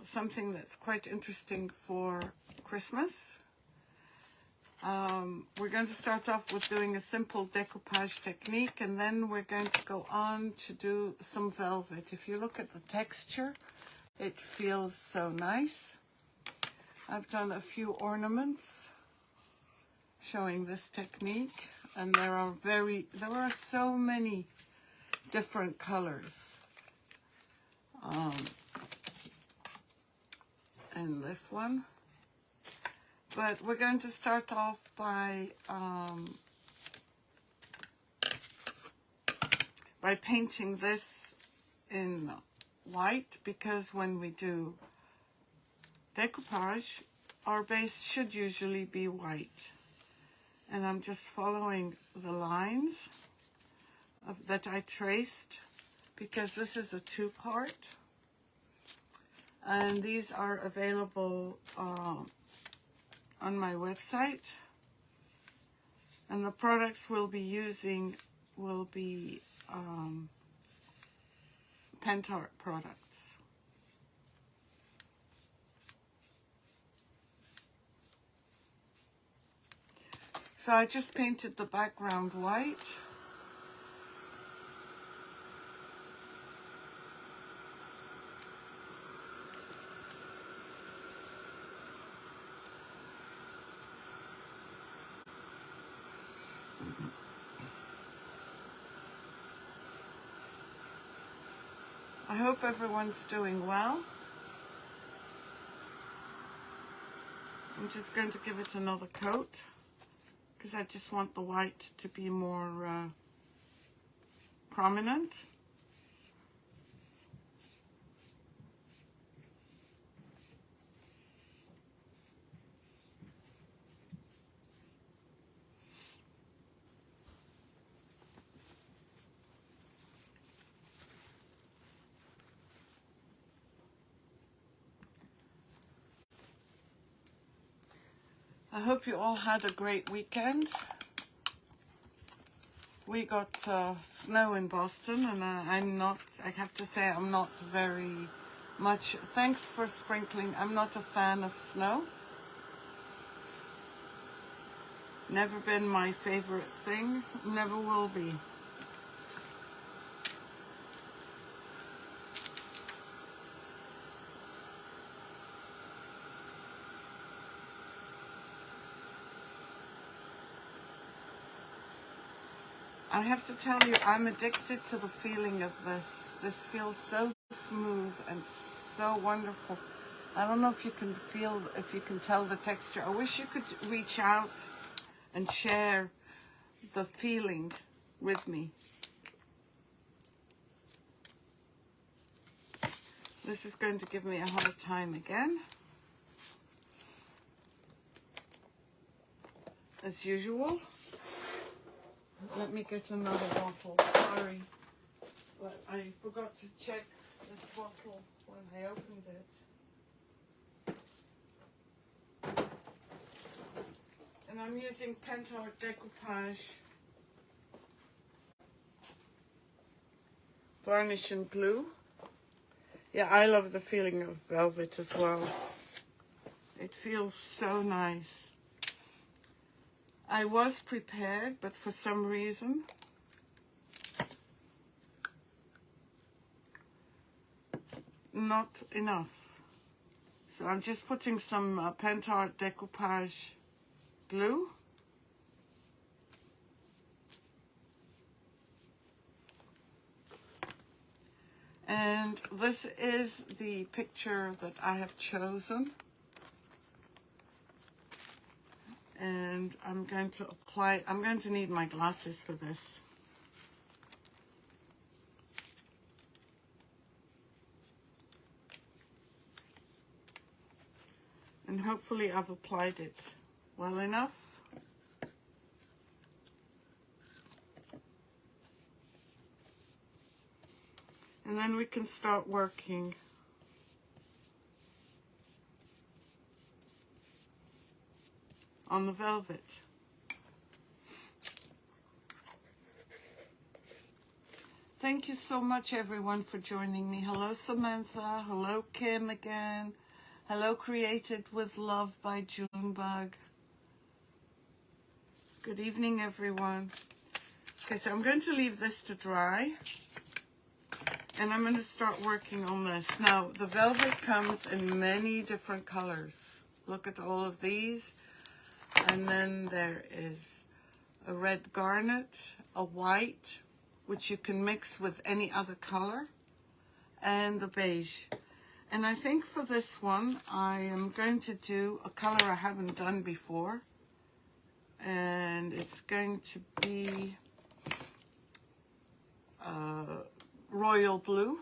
something that's quite interesting for Christmas. We're going to start off with doing a simple decoupage technique, and then we're going to go on to do some velvet. If you look at the texture, it feels so nice. I've done a few ornaments showing this technique, and there are so many different colors. And this one. But we're going to start off by painting this in white, because when we do decoupage, our base should usually be white. And I'm just following the lines that I traced, because this is a two-part. And these are available on my website. And the products we'll be using will be Pentart products. So I just painted the background white. I hope everyone's doing well. I'm just going to give it another coat, because I just want the white to be more prominent. I hope you all had a great weekend. We got snow in Boston, and I have to say I'm not very much, thanks for sprinkling, I'm not a fan of snow. Never been my favorite thing, never will be. I have to tell you, I'm addicted to the feeling of this. This feels so smooth and so wonderful. I don't know if you can feel, if you can tell the texture. I wish you could reach out and share the feeling with me. This is going to give me a hard time again, as usual. Let me get another bottle, sorry, but I forgot to check this bottle when I opened it. And I'm using Pentart Decoupage varnish and glue. Yeah, I love the feeling of velvet as well. It feels so nice. I was prepared, but for some reason not enough. So I'm just putting some Pentart Decoupage glue. And this is the picture that I have chosen. And I'm going to apply, I'm going to need my glasses for this. And hopefully I've applied it well enough. And then we can start working. On the velvet. Thank you so much, everyone, for joining me. Hello, Samantha. Hello, Kim again. Hello, Created with Love by Junebug. Good evening, everyone. Okay, so I'm going to leave this to dry. And I'm going to start working on this. Now, the velvet comes in many different colors. Look at all of these. And then there is a red garnet, a white, which you can mix with any other color, and the beige. And I think for this one, I am going to do a color I haven't done before. And it's going to be royal blue.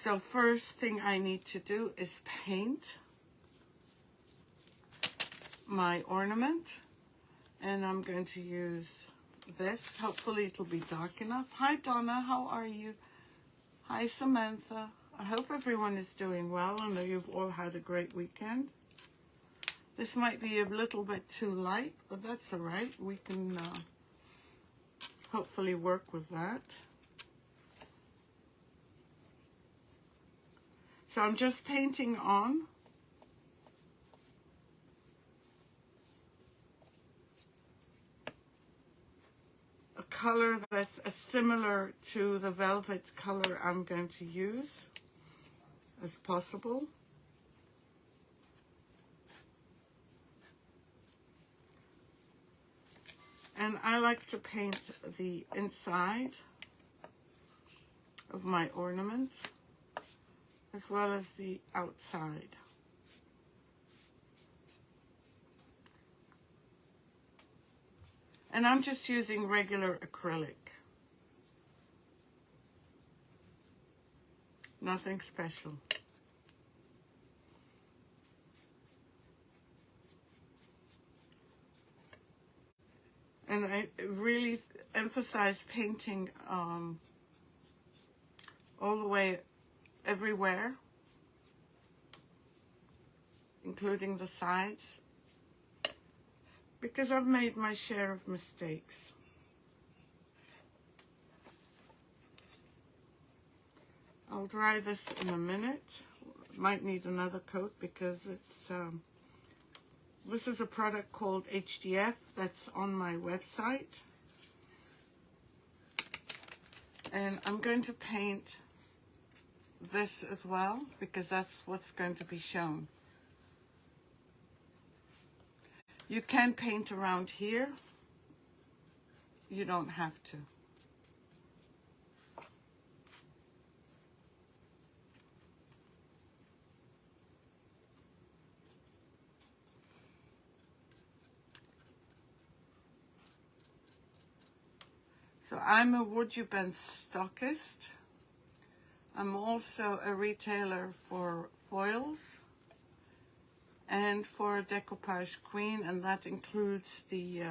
So first thing I need to do is paint my ornament. And I'm going to use this. Hopefully it'll be dark enough. Hi Donna, how are you? Hi Samantha. I hope everyone is doing well and that you've all had a great weekend. This might be a little bit too light, but that's all right. We can hopefully work with that. So I'm just painting on. A color that's similar to the velvet color I'm going to use as possible. And I like to paint the inside of my ornament as well as the outside. And I'm just using regular acrylic. Nothing special. And I really emphasize painting all the way everywhere, including the sides, because I've made my share of mistakes. I'll dry this in a minute. Might need another coat because it's this is a product called HDF that's on my website. And I'm going to paint this as well because that's what's going to be shown. You can paint around here. You don't have to. So I'm a Would You Ben stockist. I'm also a retailer for foils and for Decoupage Queen, and that includes the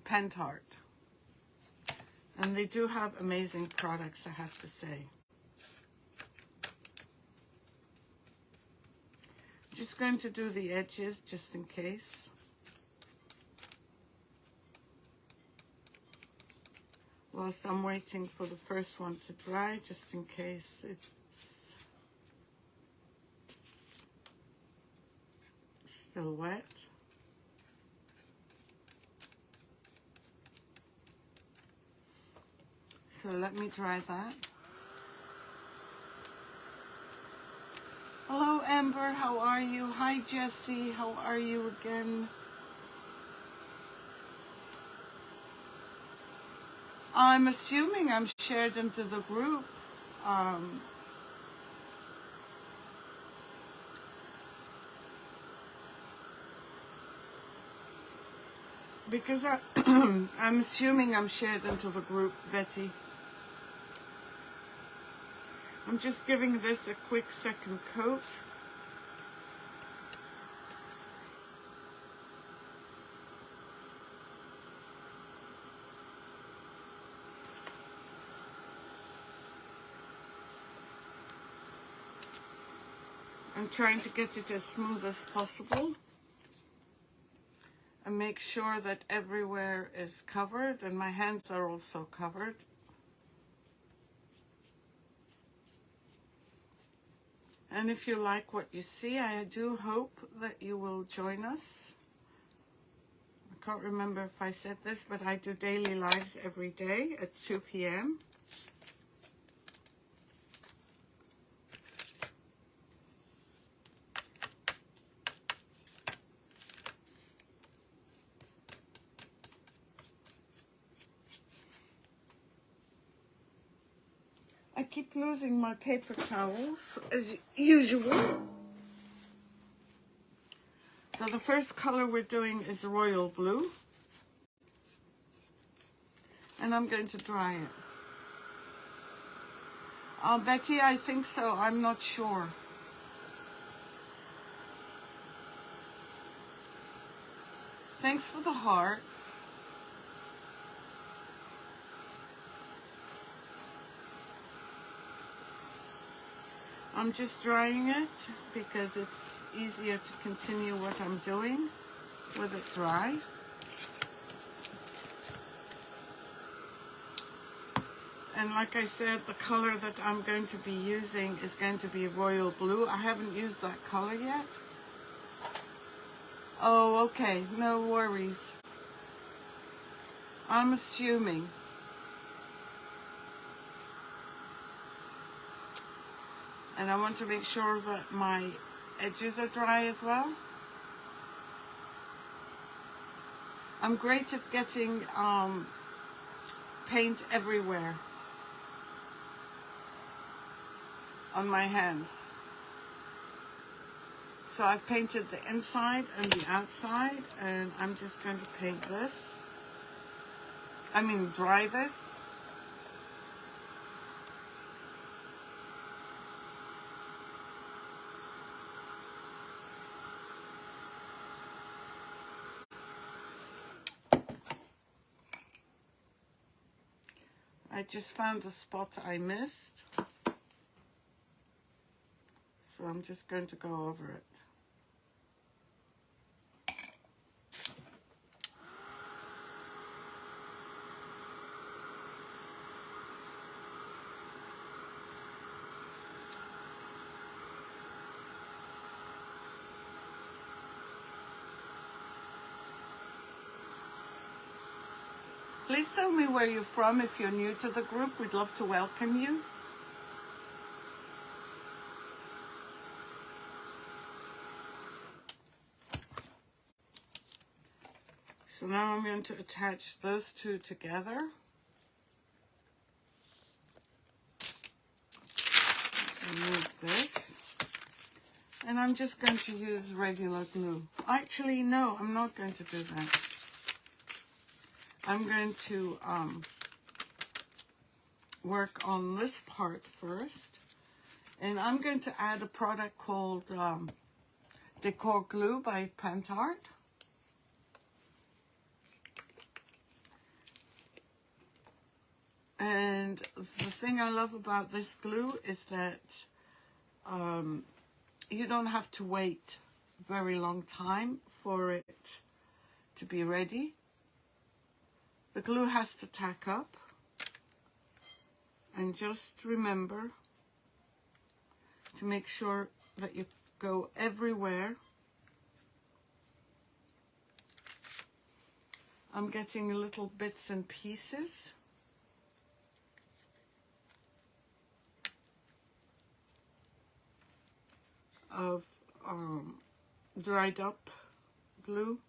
Pentart. And they do have amazing products, I have to say. Just going to do the edges just in case. Whilst I'm waiting for the first one to dry, just in case it's still wet. So let me dry that. Hello Amber, how are you? Hi Jessie, how are you again? I'm assuming I'm shared into the group. Because I'm assuming I'm shared into the group, Betty. I'm just giving this a quick second coat. I'm trying to get it as smooth as possible and make sure that everywhere is covered, and my hands are also covered. And if you like what you see, I do hope that you will join us. I can't remember if I said this, but I do daily lives every day at 2 p.m. I keep losing my paper towels as usual. So the first color we're doing is royal blue. And I'm going to dry it. Betty, I think so. I'm not sure. Thanks for the hearts. I'm just drying it because it's easier to continue what I'm doing with it dry. And like I said, the color that I'm going to be using is going to be royal blue. I haven't used that color yet. Oh, okay, no worries. I'm assuming. And I want to make sure that my edges are dry as well. I'm great at getting paint everywhere on my hands. So I've painted the inside and the outside, and I'm just going to paint this. I mean, dry this. I just found a spot I missed. So I'm just going to go over it. Please tell me where you're from if you're new to the group. We'd love to welcome you. So now I'm going to attach those two together. Remove this. And I'm just going to use regular glue. Actually, no, I'm not going to do that. I'm going to work on this part first. And I'm going to add a product called Decor glue by Pentart. And the thing I love about this glue is that you don't have to wait a very long time for it to be ready. The glue has to tack up. And just remember to make sure that you go everywhere. I'm getting little bits and pieces. Of dried up glue.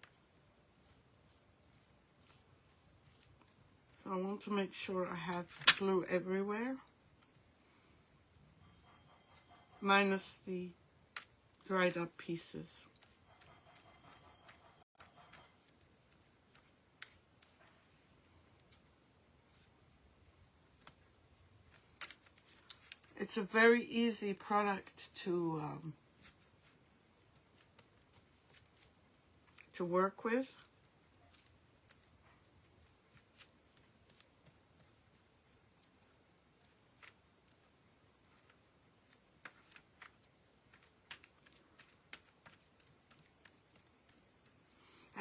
So I want to make sure I have glue everywhere, minus the dried up pieces. It's a very easy product to work with.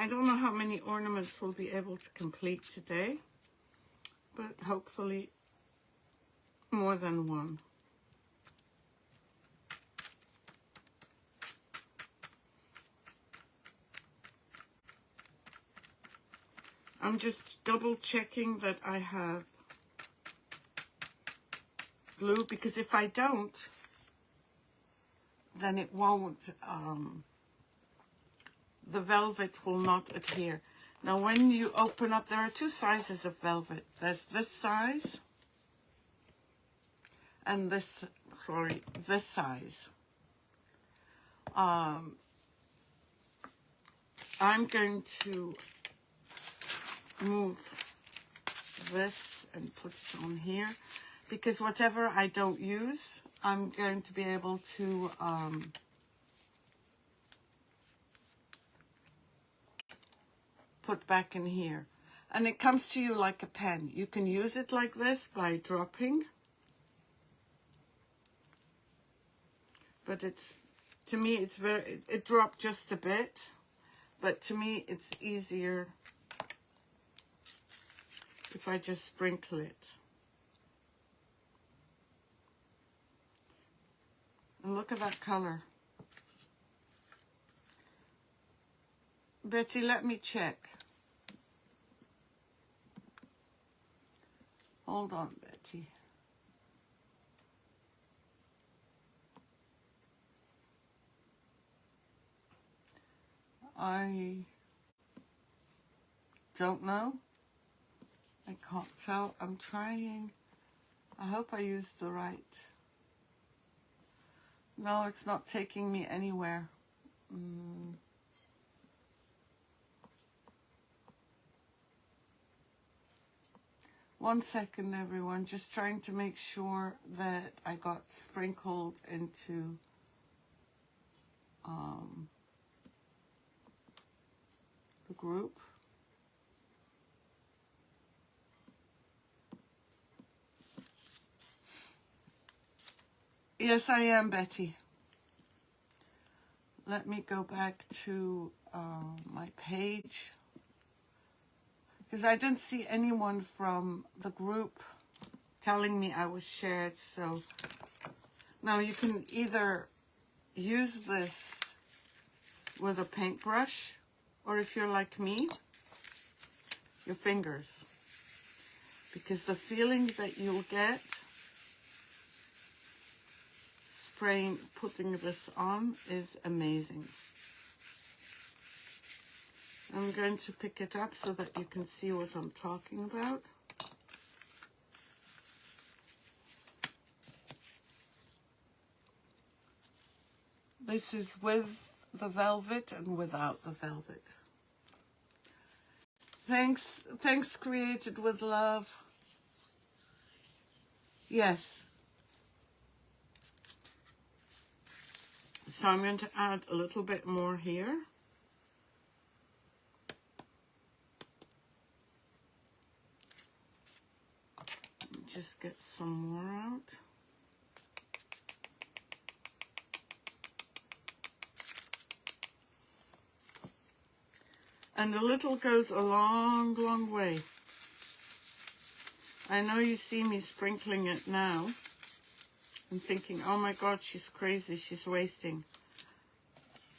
I don't know how many ornaments we'll be able to complete today, but hopefully more than one. I'm just double checking that I have glue, because if I don't, then it won't, the velvet will not adhere. Now when you open up, there are two sizes of velvet. There's this size and this, sorry, this size. I'm going to move this and put it on here, because whatever I don't use, I'm going to be able to put back in here. And it comes to you like a pen. You can use it like this by dropping, but it's, to me, it's very, it dropped just a bit, but to me it's easier if I just sprinkle it. And look at that color. Betty, let me check. Hold on, Betty. I don't know. I can't tell. I'm trying. I hope I used the right. No, it's not taking me anywhere. One second, everyone. Just trying to make sure that I got sprinkled into the group. Yes, I am, Betty. Let me go back to my page, because I didn't see anyone from the group telling me I was shared. So now you can either use this with a paintbrush, or if you're like me, your fingers, because the feeling that you'll get spraying, putting this on is amazing. I'm going to pick it up so that you can see what I'm talking about. This is with the velvet and without the velvet. Thanks, Created with Love. Yes. So I'm going to add a little bit more here. Just get some more out. And a little goes a long, long way. I know you see me sprinkling it now and thinking, oh my God, she's crazy, she's wasting.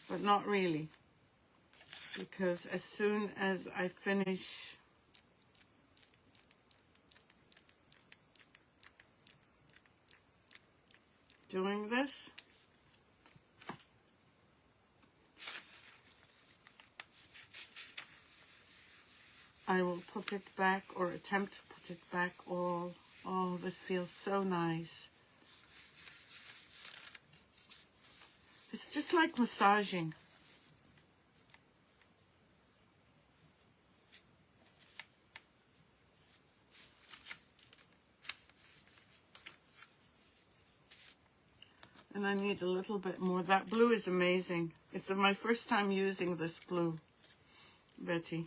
But not really. Because as soon as I finish doing this, I will put it back, or attempt to put it back all. Oh, this feels so nice. It's just like massaging. And I need a little bit more. That blue is amazing. It's my first time using this blue, Betty.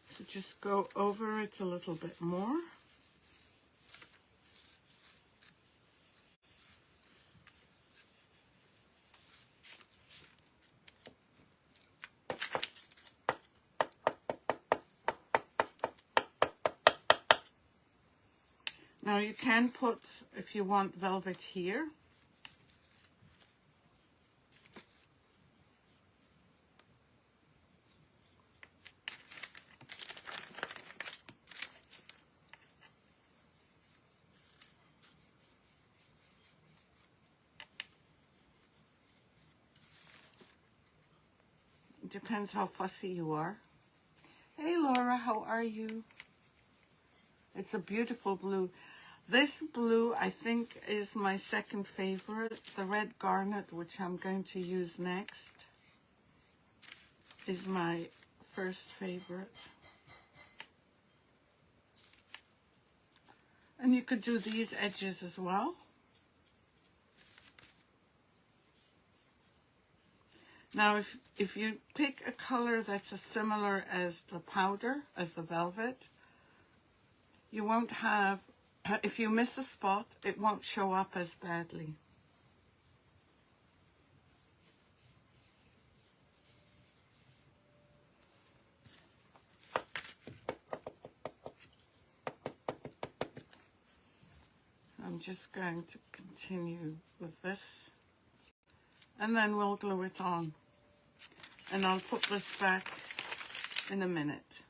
So just go over it a little bit more. Now you can put, if you want, velvet here. It depends how fussy you are. Hey Laura, how are you? It's a beautiful blue. This blue, I think, is my second favorite. The red garnet, which I'm going to use next, is my first favorite. And you could do these edges as well. Now, if you pick a color that's as similar as the powder, as the velvet, you won't have, if you miss a spot, it won't show up as badly. I'm just going to continue with this, and then we'll glue it on. And I'll put this back in a minute.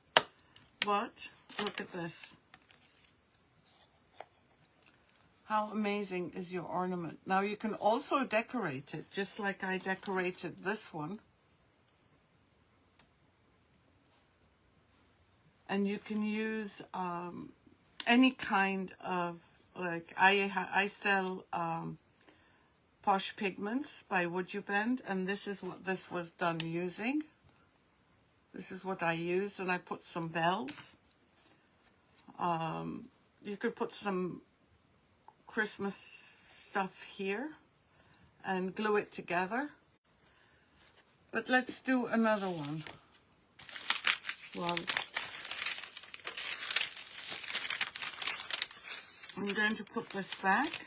But look at this. How amazing is your ornament? Now you can also decorate it, just like I decorated this one. And you can use any kind of, like I sell Posh Pigments by Would You Bend, and this is what this was done using. This is what I used, and I put some bells. You could put some Christmas stuff here and glue it together. But let's do another one. I'm going to put this back.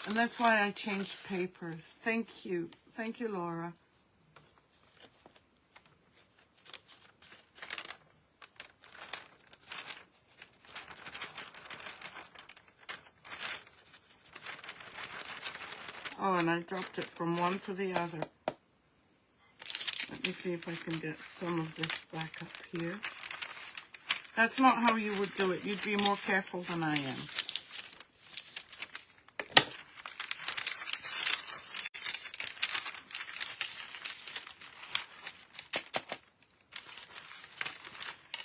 And that's why I changed papers. Thank you. Thank you, Laura. Oh, and I dropped it from one to the other. Let me see if I can get some of this back up here. That's not how you would do it. You'd be more careful than I am.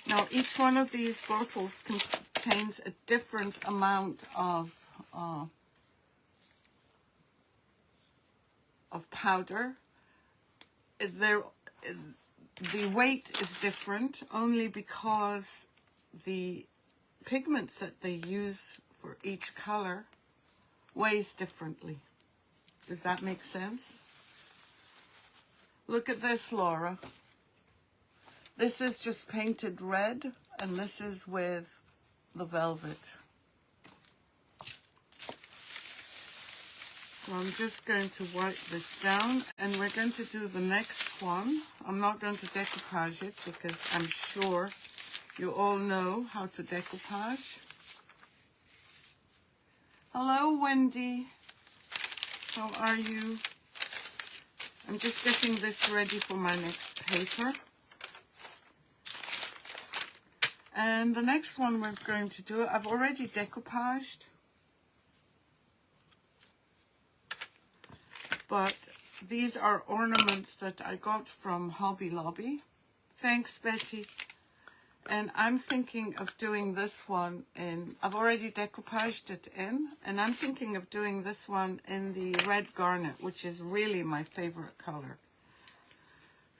Now, each one of these bottles contains a different amount of powder. The weight is different only because the pigments that they use for each color weighs differently. Does that make sense? Look at this, Laura. This is just painted red, and this is with the velvet. So I'm just going to wipe this down, and we're going to do the next one. I'm not going to decoupage it because I'm sure you all know how to decoupage. Hello, Wendy. How are you? I'm just getting this ready for my next paper. And the next one we're going to do, I've already decoupaged. But these are ornaments that I got from Hobby Lobby. Thanks, Betty. And I'm thinking of doing this one in, I've already decoupaged it in, and I'm thinking of doing this one in the red garnet, which is really my favorite color.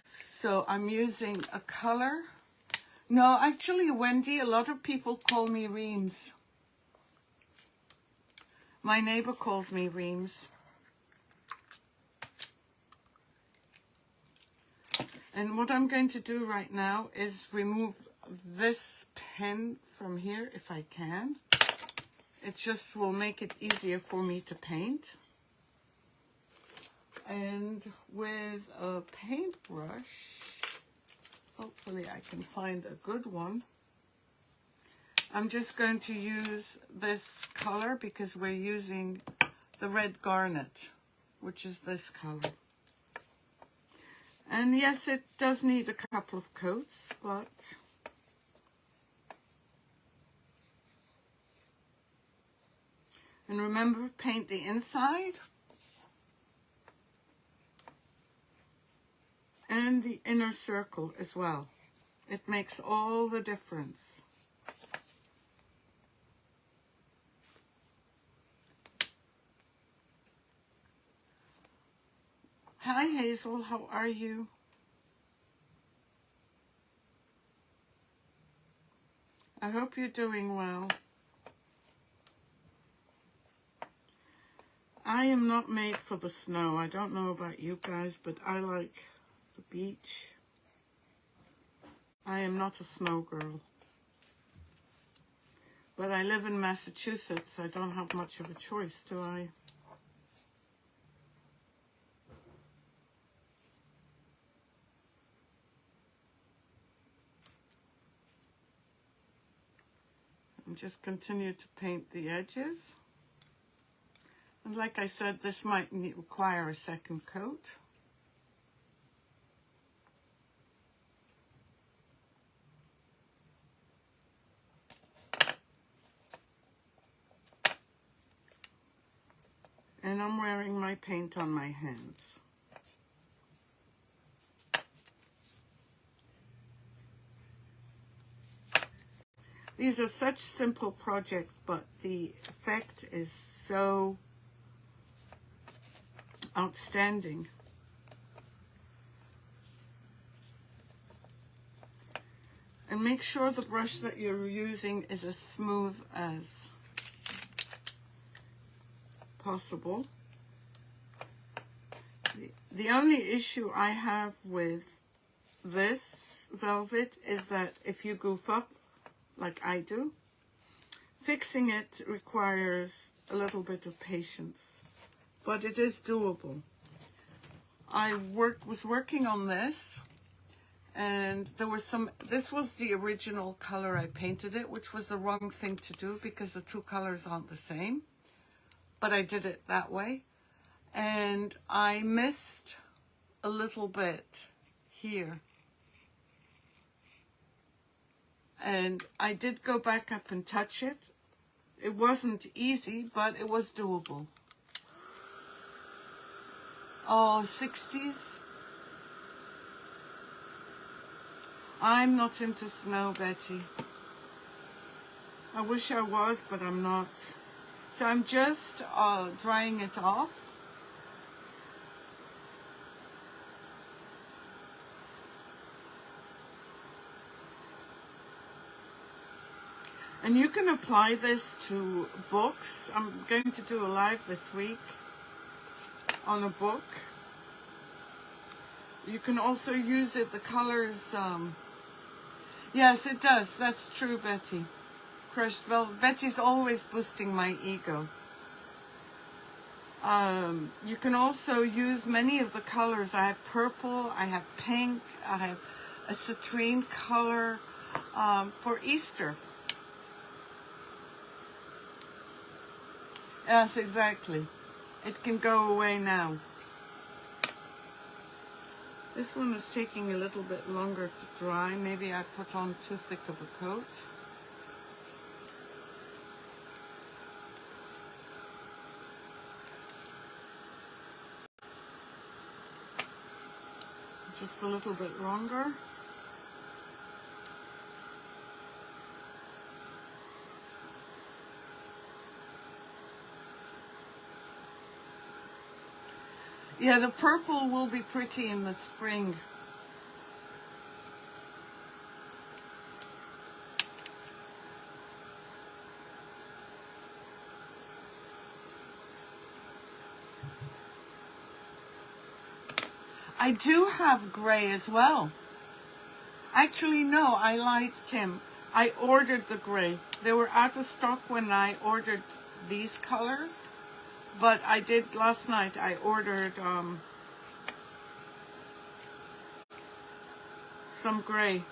So I'm using a color. No, actually, Wendy, a lot of people call me Reams. My neighbor calls me Reams. And what I'm going to do right now is remove this pen from here if I can. It just will make it easier for me to paint. And with a paintbrush, hopefully I can find a good one. I'm just going to use this color because we're using the red garnet, which is this color. And yes, it does need a couple of coats, but and remember, paint the inside and the inner circle as well. It makes all the difference. Hi Hazel, how are you? I hope you're doing well. I am not made for the snow. I don't know about you guys, but I like the beach. I am not a snow girl. But I live in Massachusetts. I don't have much of a choice, do I? And just continue to paint the edges. And like I said, this might require a second coat. And I'm wearing my paint on my hands. These are such simple projects, but the effect is so outstanding. And make sure the brush that you're using is as smooth as possible. The only issue I have with this velvet is that if you goof up, like I do, fixing it requires a little bit of patience, but it is doable. I was working on this, and there were this was the original color I painted it, which was the wrong thing to do because the two colors aren't the same, but I did it that way, and I missed a little bit here. And I did go back up and touch it. It wasn't easy, but it was doable. Oh, 60s. I'm not into snow, Betty. I wish I was, but I'm not. So I'm just drying it off. And you can apply this to books. I'm going to do a live this week on a book. You can also use it, the colors. Yes, it does. That's true, Betty. Crushed velvet. Betty's always boosting my ego. You can also use many of the colors. I have purple, I have pink, I have a citrine color for Easter. Yes, exactly. It can go away now. This one is taking a little bit longer to dry. Maybe I put on too thick of a coat. Just a little bit longer. Yeah, the purple will be pretty in the spring. I do have gray as well. Actually, no, I lied, Kim. I ordered the gray. They were out of stock when I ordered these colors. But I did last night. I ordered some gray.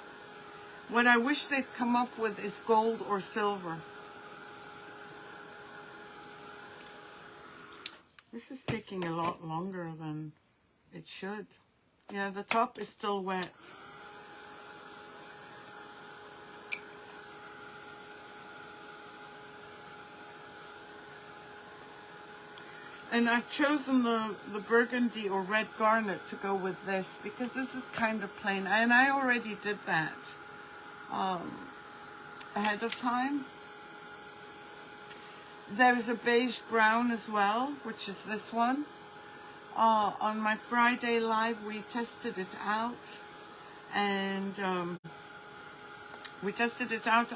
What I wish they'd come up with is gold or silver. This is taking a lot longer than it should. Yeah, the top is still wet. And I've chosen the burgundy or red garnet to go with this because this is kind of plain. And I already did that ahead of time. There's a beige brown as well, which is this one. On my Friday live, we tested it out. And we tested it out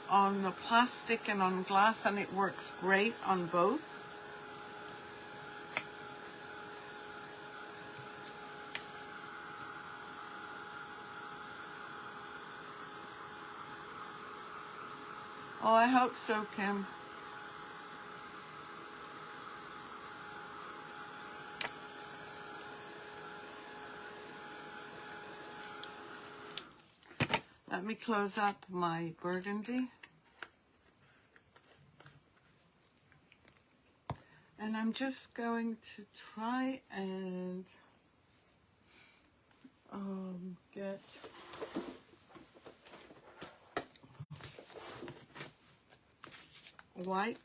on the plastic and on glass, and it works great on both. Oh, I hope so, Kim. Let me close up my burgundy. And I'm just going to try and get white.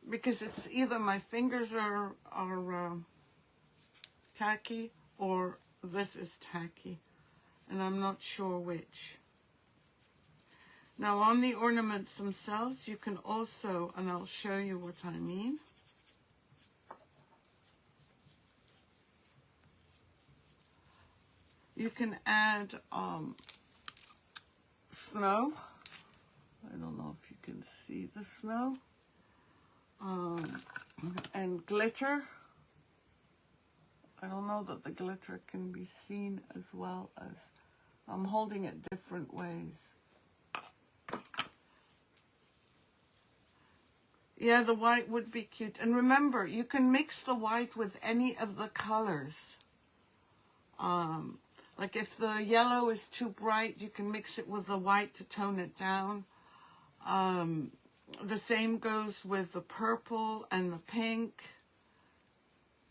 Because it's either my fingers are tacky or this is tacky. And I'm not sure which. Now on the ornaments themselves, you can also, and I'll show you what I mean. You can add snow. I don't know if you can see the snow. And glitter. I don't know that the glitter can be seen as well as I'm holding it different ways. Yeah, the white would be cute. And remember, you can mix the white with any of the colors. Like if the yellow is too bright, you can mix it with the white to tone it down. The same goes with the purple and the pink.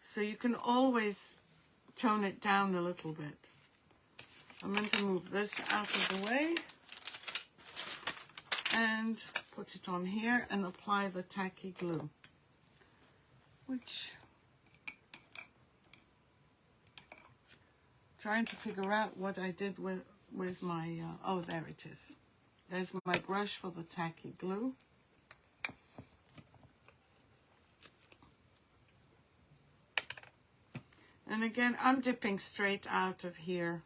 So you can always tone it down a little bit. I'm going to move this out of the way and put it on here and apply the tacky glue, which trying to figure out what I did with my, oh, there it is. There's my brush for the tacky glue. And again, I'm dipping straight out of here.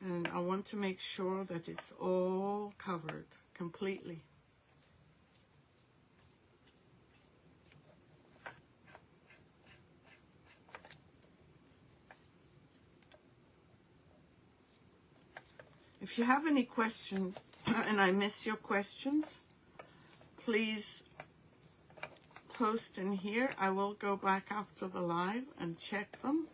And I want to make sure that it's all covered completely. If you have any questions and I miss your questions, please post in here. I will go back after the live and check them.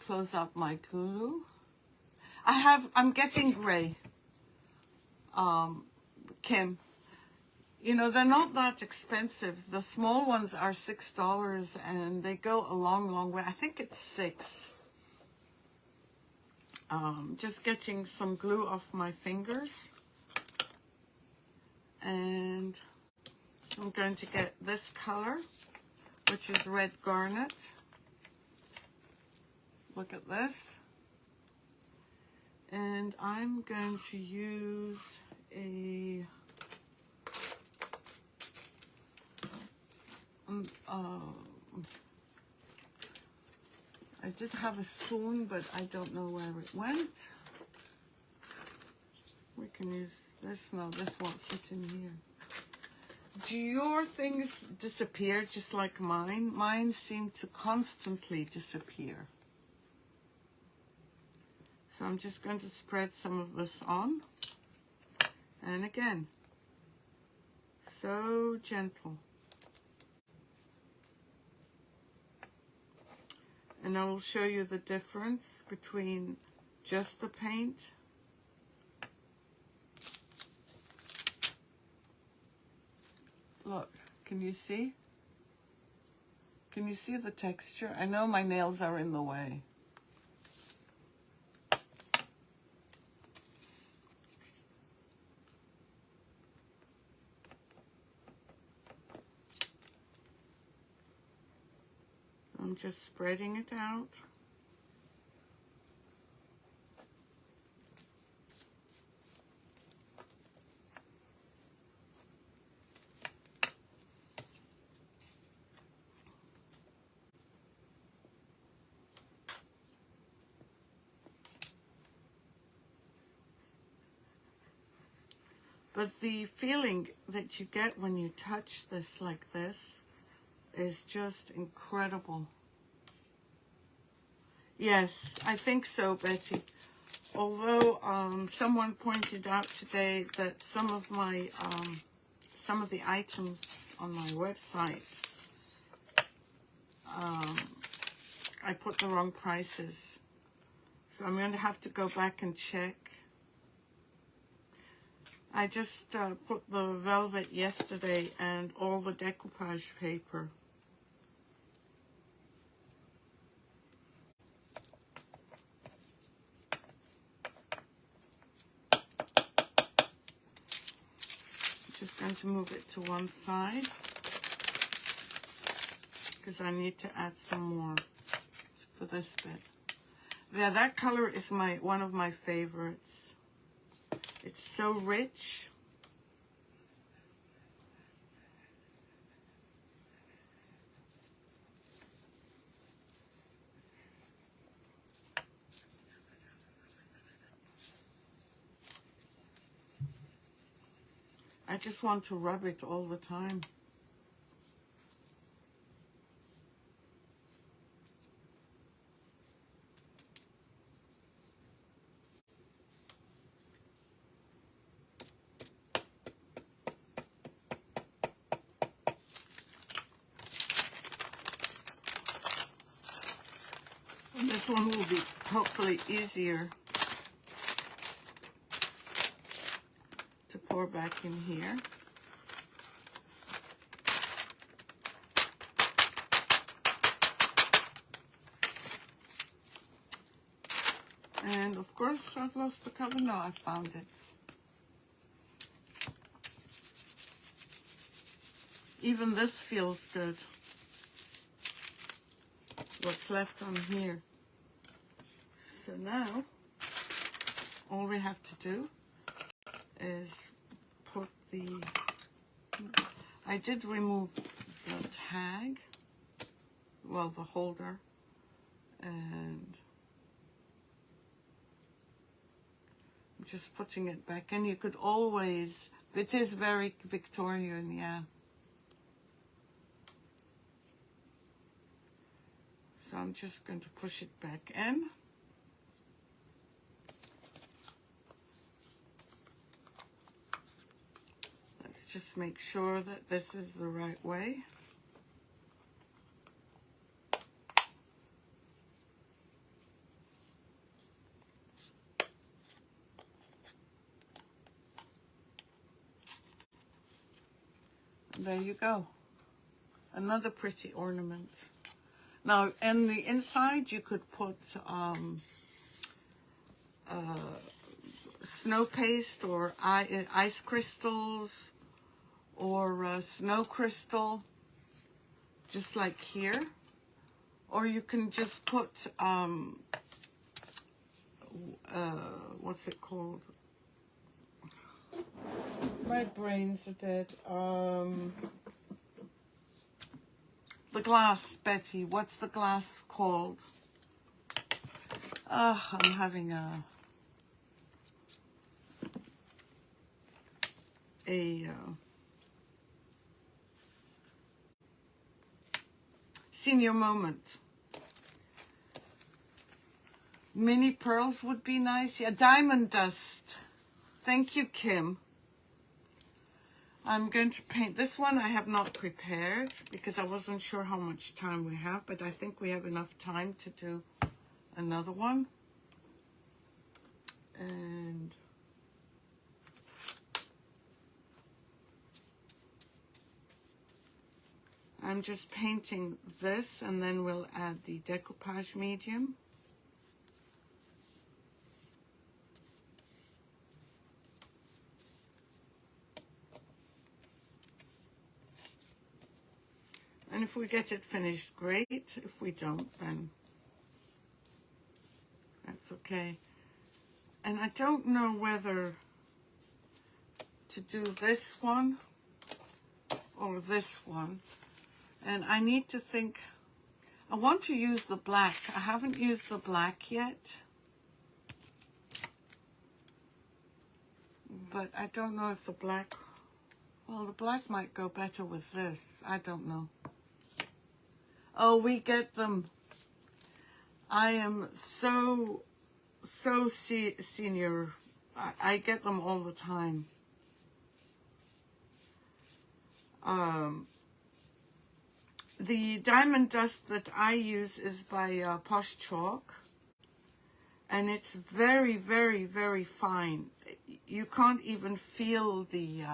Close up my glue. I'm getting gray. Kim, you know, they're not that expensive. The small ones are $6 and they go a long, long way. I think it's $6. Just getting some glue off my fingers. And I'm going to get this color, which is red garnet. Look at this. And I'm going to use a I did have a spoon, but I don't know where it went. We can use this. No, this won't fit in here. Do your things disappear just like mine? Mine seem to constantly disappear. So I'm just going to spread some of this on. And again, so gentle. And I will show you the difference between just the paint Look, can you see? Can you see the texture? I know my nails are in the way. I'm just spreading it out. But the feeling that you get when you touch this like this is just incredible. Yes, I think so, Betty. Although someone pointed out today that some of the items on my website, I put the wrong prices. So I'm going to have to go back and check. I just put the velvet yesterday and all the decoupage paper. Just going to move it to one side because I need to add some more for this bit. Yeah, that color is one of my favorites. It's so rich. I just want to rub it all the time. And this one will be hopefully easier to pour back in here. And of course, I've lost the color. No, I found it. Even this feels good. What's left on here. So now, all we have to do is put the... I did remove the tag, well, the holder, and I'm just putting it back in. You could always, it is very Victorian, yeah. So I'm just going to push it back in. Let's just make sure that this is the right way. And there you go. Another pretty ornament. Now, in the inside, you could put snow paste or ice crystals or snow crystal, just like here. Or you can just put, what's it called? My brains are dead. The glass, Betty. What's the glass called? I'm having a senior moment. Mini pearls would be nice. Yeah, diamond dust. Thank you, Kim. I'm going to paint this one. I have not prepared because I wasn't sure how much time we have, but I think we have enough time to do another one. And I'm just painting this, and then we'll add the decoupage medium. And if we get it finished, great. If we don't, then that's okay. And I don't know whether to do this one or this one. And I need to think, I want to use the black. I haven't used the black yet. But I don't know if the black, well, the black might go better with this. I don't know. Oh, we get them. I am so senior. I get them all the time. The diamond dust that I use is by Posh Chalk, and it's very, very, very fine. You can't even feel the,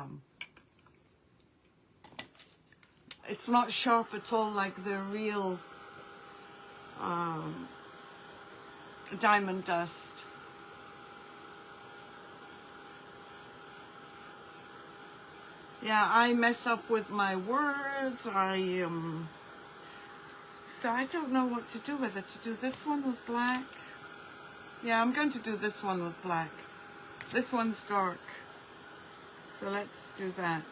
it's not sharp at all like the real diamond dust. Yeah, I mess up with my words. So I don't know what to do with it. To do this one with black. Yeah, I'm going to do this one with black. This one's dark. So let's do that.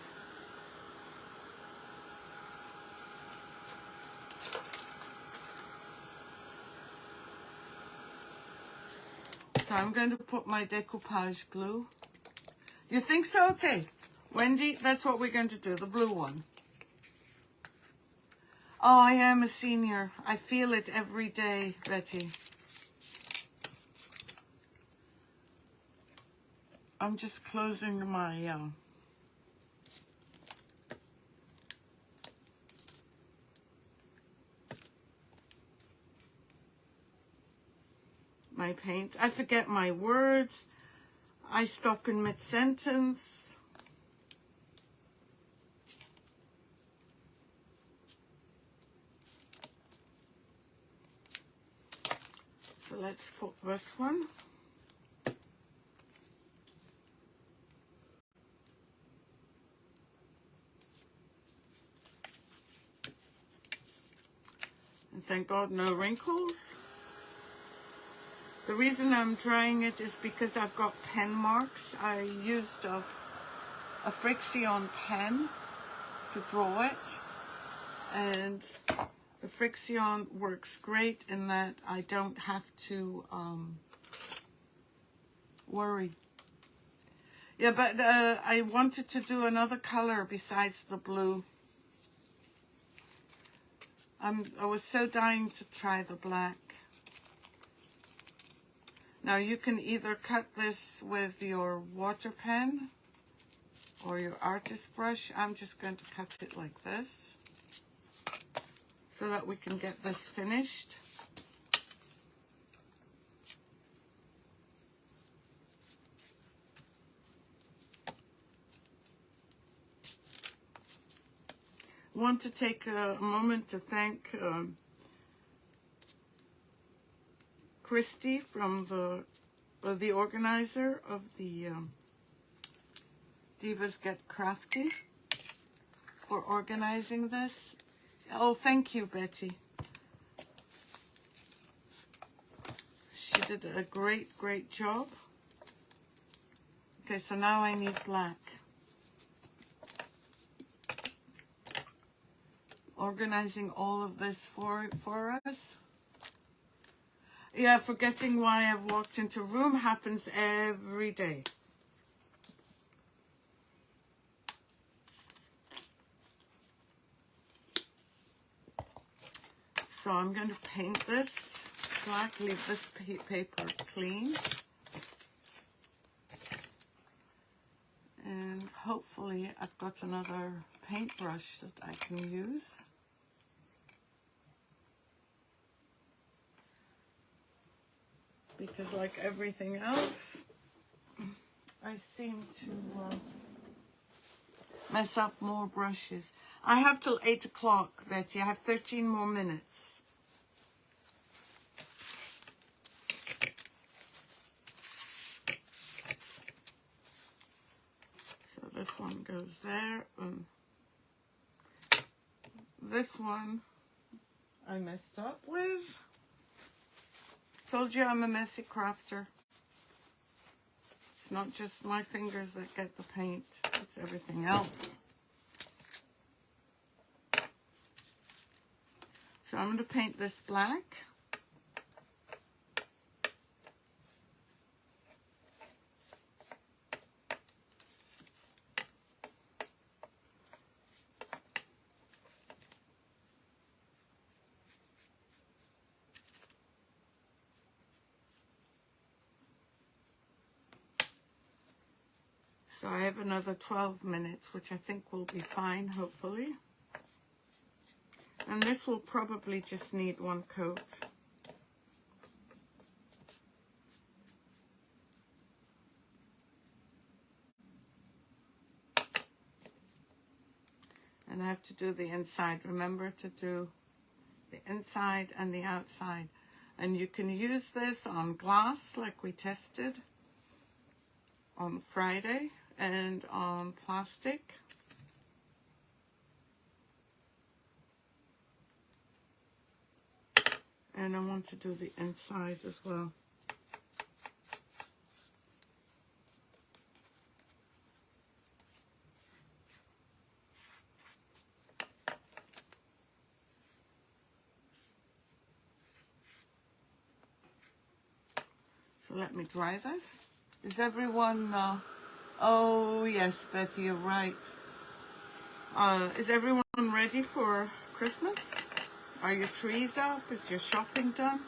So I'm going to put my decoupage glue. You think so? Okay. Wendy, that's what we're going to do, the blue one. Oh, I am a senior. I feel it every day, Betty. I'm just closing my my paint. I forget my words. I stop in mid-sentence. So let's put this one. And thank God no wrinkles. The reason I'm trying it is because I've got pen marks. I used a Frixion pen to draw it, and the Frixion works great in that I don't have to worry. Yeah, but I wanted to do another color besides the blue. I was so dying to try the black. Now you can either cut this with your water pen or your artist brush. I'm just going to cut it like this so that we can get this finished. I want to take a moment to thank Christy from the organizer of the Divas Get Crafty for organizing this. Oh, thank you, Betty. She did a great job. Okay, so now I need black. Organizing all of this for us. Yeah, forgetting why I've walked into a room happens every day. So I'm going to paint this black, leave this paper clean. And hopefully I've got another paintbrush that I can use. Because like everything else, I seem to mess up more brushes. I have till 8 o'clock, Betty. I have 13 more minutes. So this one goes there. This one I messed up with. Told you I'm a messy crafter. It's not just my fingers that get the paint, it's everything else. So I'm going to paint this black. So I have another 12 minutes, which I think will be fine, hopefully. And this will probably just need one coat. And I have to do the inside. Remember to do the inside and the outside. And you can use this on glass like we tested on Friday, and on plastic. And I want to do the inside as well. So let me dry this. Is everyone, oh yes, Betty, you're right. Is everyone ready for Christmas? Are your trees up? Is your shopping done?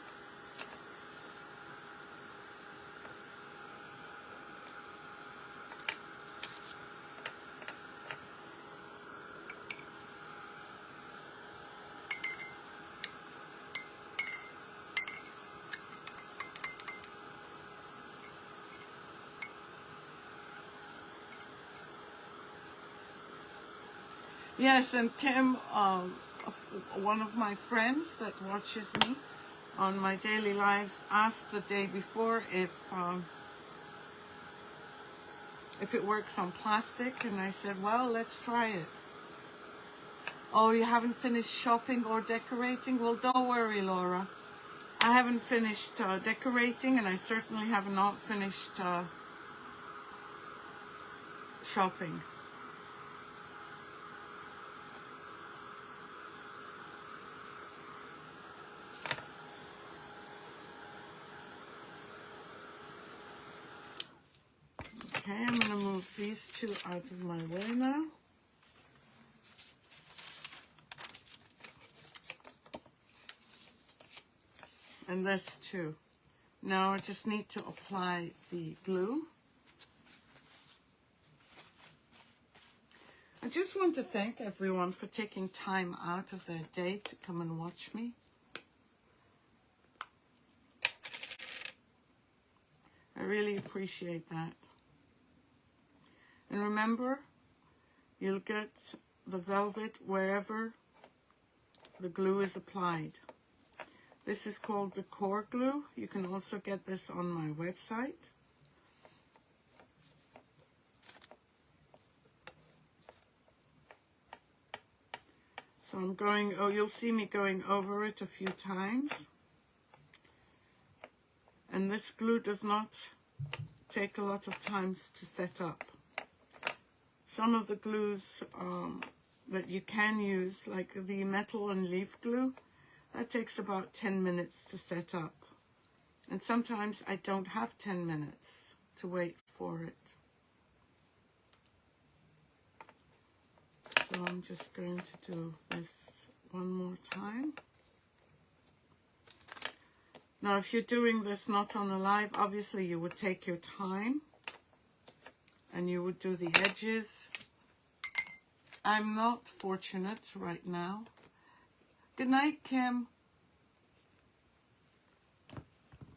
Yes, and Kim, one of my friends that watches me on my daily lives, asked the day before if it works on plastic, and I said, well, let's try it. Oh, you haven't finished shopping or decorating? Well, don't worry, Laura. I haven't finished decorating, and I certainly have not finished shopping. Okay, I'm going to move these two out of my way now. And this too. Now I just need to apply the glue. I just want to thank everyone for taking time out of their day to come and watch me. I really appreciate that. And remember, you'll get the velvet wherever the glue is applied. This is called Decor glue. You can also get this on my website. So I'm going, oh, you'll see me going over it a few times. And this glue does not take a lot of time to set up. Some of the glues that you can use, like the metal and leaf glue, that takes about 10 minutes to set up. And sometimes I don't have 10 minutes to wait for it. So I'm just going to do this one more time. Now, if you're doing this not on a live, obviously you would take your time and you would do the edges. I'm not fortunate right now. Good night, Kim.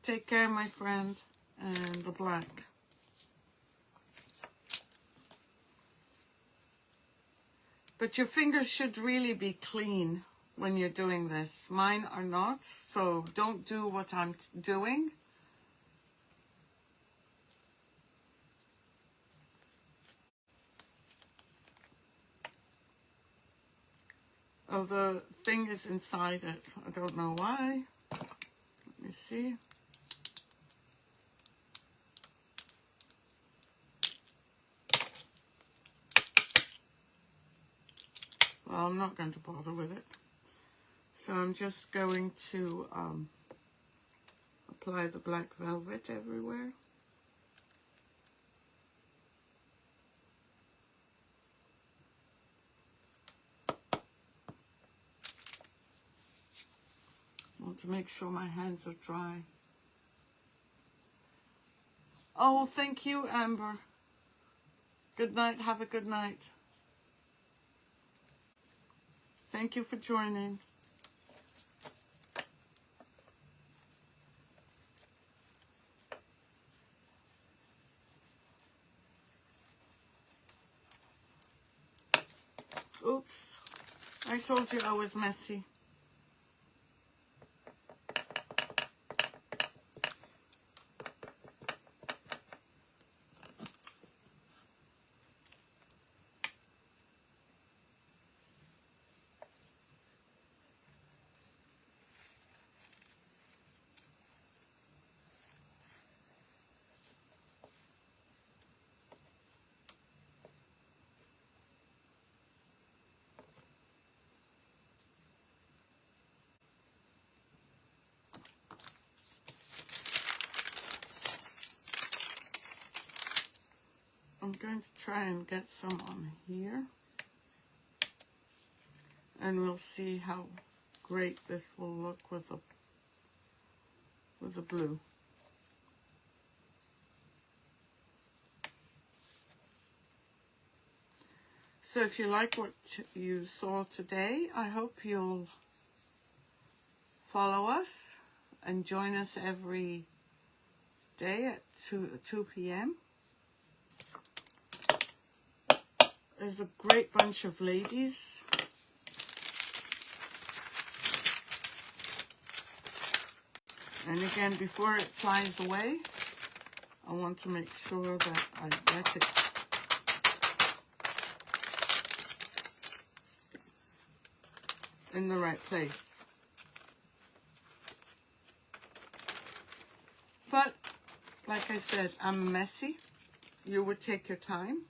Take care, my friend. And the black. But your fingers should really be clean when you're doing this. Mine are not, so don't do what I'm doing. Oh, the thing is inside it. I don't know why. Let me see. Well, I'm not going to bother with it. So I'm just going to apply the black velvet everywhere. I want to make sure my hands are dry. Oh, thank you, Amber. Good night. Have a good night. Thank you for joining. Oops. I told you I was messy. I'm going to try and get some on here. And we'll see how great this will look with the blue. So if you like what you saw today, I hope you'll follow us and join us every day at 2 p.m. There's a great bunch of ladies. And again, before it flies away, I want to make sure that I get it in the right place. But, like I said, I'm messy. You would take your time.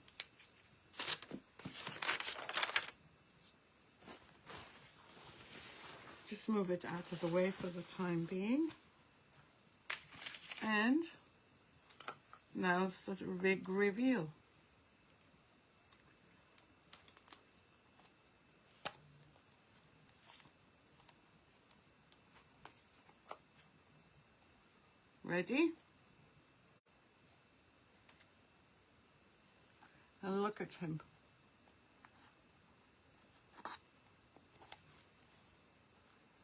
Just move it out of the way for the time being. And now's the big reveal. Ready? And look at him.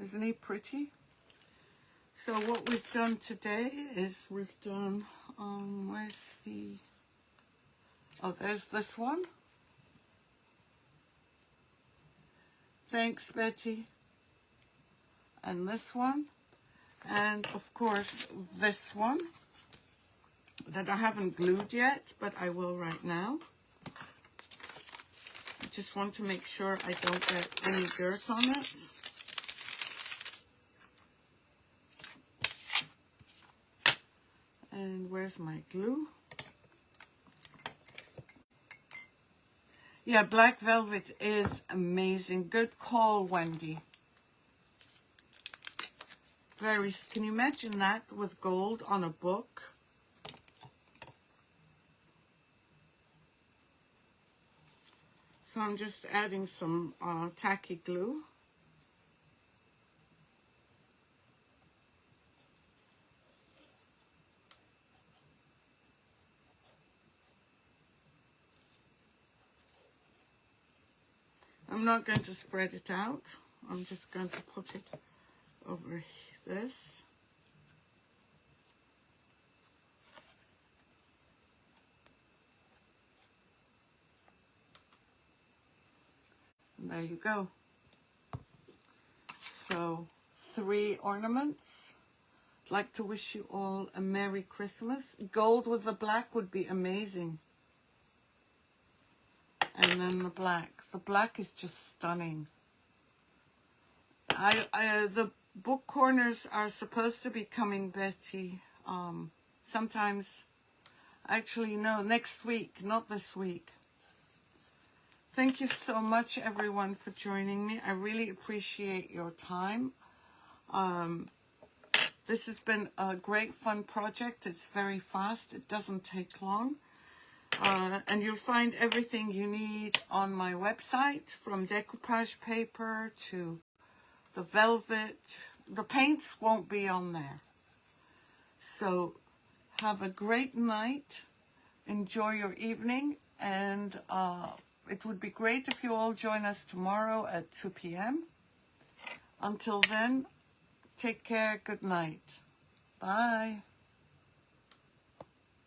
Isn't he pretty? So what we've done today is we've done, where's the, oh, there's this one. Thanks, Betty. And this one. And of course, this one that I haven't glued yet, but I will right now. I just want to make sure I don't get any dirt on it. And where's my glue? Yeah, black velvet is amazing. Good call, Wendy. very, can you imagine that with gold on a book? So I'm just adding some tacky glue. I'm not going to spread it out. I'm just going to put it over this. And there you go. So 3 ornaments. I'd like to wish you all a Merry Christmas. Gold with the black would be amazing. And then the black. The black is just stunning. The book corners are supposed to be coming, Betty. Sometimes, actually, no, next week, not this week. Thank you so much, everyone, for joining me. I really appreciate your time. This has been a great, fun project. It's very fast. It doesn't take long. And you'll find everything you need on my website, from decoupage paper to the velvet. The paints won't be on there. So have a great night. Enjoy your evening. And it would be great if you all join us tomorrow at 2 p.m. Until then, take care. Good night. Bye.